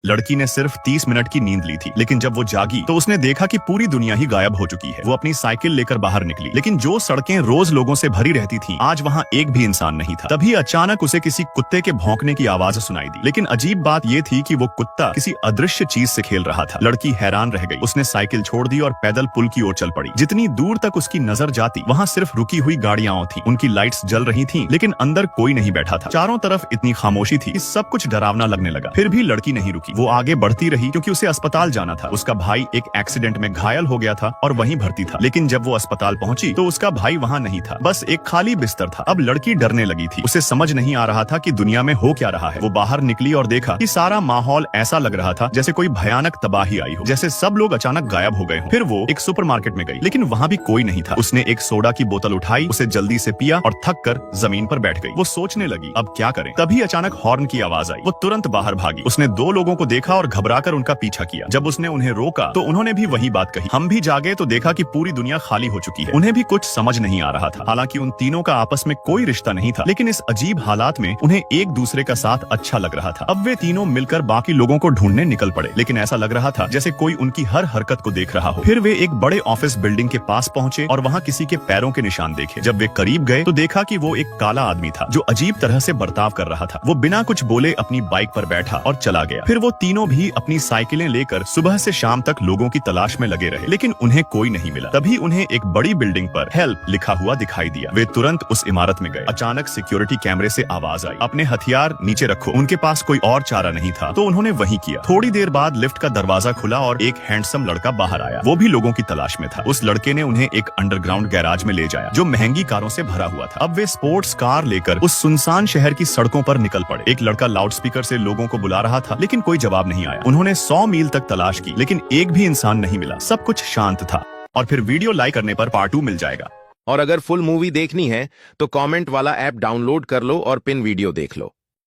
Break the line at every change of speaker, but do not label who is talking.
लड़की ने सिर्फ 30 मिनट की नींद ली थी, लेकिन जब वो जागी तो उसने देखा कि पूरी दुनिया ही गायब हो चुकी है। वो अपनी साइकिल लेकर बाहर निकली, लेकिन जो सड़कें रोज लोगों से भरी रहती थीं, आज वहाँ एक भी इंसान नहीं था। तभी अचानक उसे किसी कुत्ते के भौंकने की आवाज सुनाई दी, लेकिन अजीब बात ये थी कि वो कुत्ता किसी अदृश्य चीज से खेल रहा था। लड़की हैरान रह गई। उसने साइकिल छोड़ दी और पैदल पुल की ओर चल पड़ी। जितनी दूर तक उसकी नजर जाती, वहाँ सिर्फ रुकी हुई गाड़ियां थी। उनकी लाइट्स जल रही थी, लेकिन अंदर कोई नहीं बैठा था। चारों तरफ इतनी खामोशी थी कि सब कुछ डरावना लगने लगा। फिर भी लड़की नहीं रुकी। वो आगे बढ़ती रही क्योंकि उसे अस्पताल जाना था। उसका भाई एक एक्सीडेंट में घायल हो गया था और वहीं भर्ती था। लेकिन जब वो अस्पताल पहुंची तो उसका भाई वहाँ नहीं था, बस एक खाली बिस्तर था। अब लड़की डरने लगी थी। उसे समझ नहीं आ रहा था कि दुनिया में हो क्या रहा है। वो बाहर निकली और देखा कि सारा माहौल ऐसा लग रहा था जैसे कोई भयानक तबाही आई हो, जैसे सब लोग अचानक गायब हो गए हो। फिर वो एक सुपरमार्केट में गई, लेकिन वहाँ भी कोई नहीं था। उसने एक सोडा की बोतल उठाई, उसे जल्दी से पिया और थक कर जमीन पर बैठ गई। वो सोचने लगी, अब क्या करें। तभी अचानक हॉर्न की आवाज आई। वो तुरंत बाहर भागी। उसने दो लोगों को देखा और घबराकर उनका पीछा किया। जब उसने उन्हें रोका तो उन्होंने भी वही बात कही। हम भी जागे तो देखा कि पूरी दुनिया खाली हो चुकी है। उन्हें भी कुछ समझ नहीं आ रहा था। हालांकि उन तीनों का आपस में कोई रिश्ता नहीं था, लेकिन इस अजीब हालात में उन्हें एक दूसरे का साथ अच्छा लग रहा था। अब वे तीनों मिलकर बाकी लोगों को ढूंढने निकल पड़े, लेकिन ऐसा लग रहा था जैसे कोई उनकी हर हरकत को देख रहा हो। फिर वे एक बड़े ऑफिस बिल्डिंग के पास पहुंचे और वहाँ किसी के पैरों के निशान देखे। जब वे करीब गए तो देखा कि वो एक काला आदमी था जो अजीब तरह से बर्ताव कर रहा था। वो बिना कुछ बोले अपनी बाइक पर बैठा और चला गया। फिर वो तीनों भी अपनी साइकिलें लेकर सुबह से शाम तक लोगों की तलाश में लगे रहे, लेकिन उन्हें कोई नहीं मिला। तभी उन्हें एक बड़ी बिल्डिंग पर हेल्प लिखा हुआ दिखाई दिया। वे तुरंत उस इमारत में गए। अचानक सिक्योरिटी कैमरे से आवाज आई, अपने हथियार नीचे रखो। उनके पास कोई और चारा नहीं था, तो उन्होंने वही किया। थोड़ी देर बाद लिफ्ट का दरवाजा खुला और एक हैंडसम लड़का बाहर आया। वो भी लोगों की तलाश में था। उस लड़के ने उन्हें एक अंडरग्राउंड गैराज में ले जाया जो महंगी कारों से भरा हुआ था। अब वे स्पोर्ट्स कार लेकर उस सुनसान शहर की सड़कों पर निकल पड़े। एक लड़का लाउडस्पीकर से लोगों को बुला रहा था, लेकिन कोई जवाब नहीं आया। उन्होंने 100 मील तक तलाश की, लेकिन एक भी इंसान नहीं मिला। सब कुछ शांत था। और फिर वीडियो लाइक करने पर पार्ट 2 मिल जाएगा।
और अगर फुल मूवी देखनी है तो कमेंट वाला ऐप डाउनलोड कर लो और पिन वीडियो देख लो।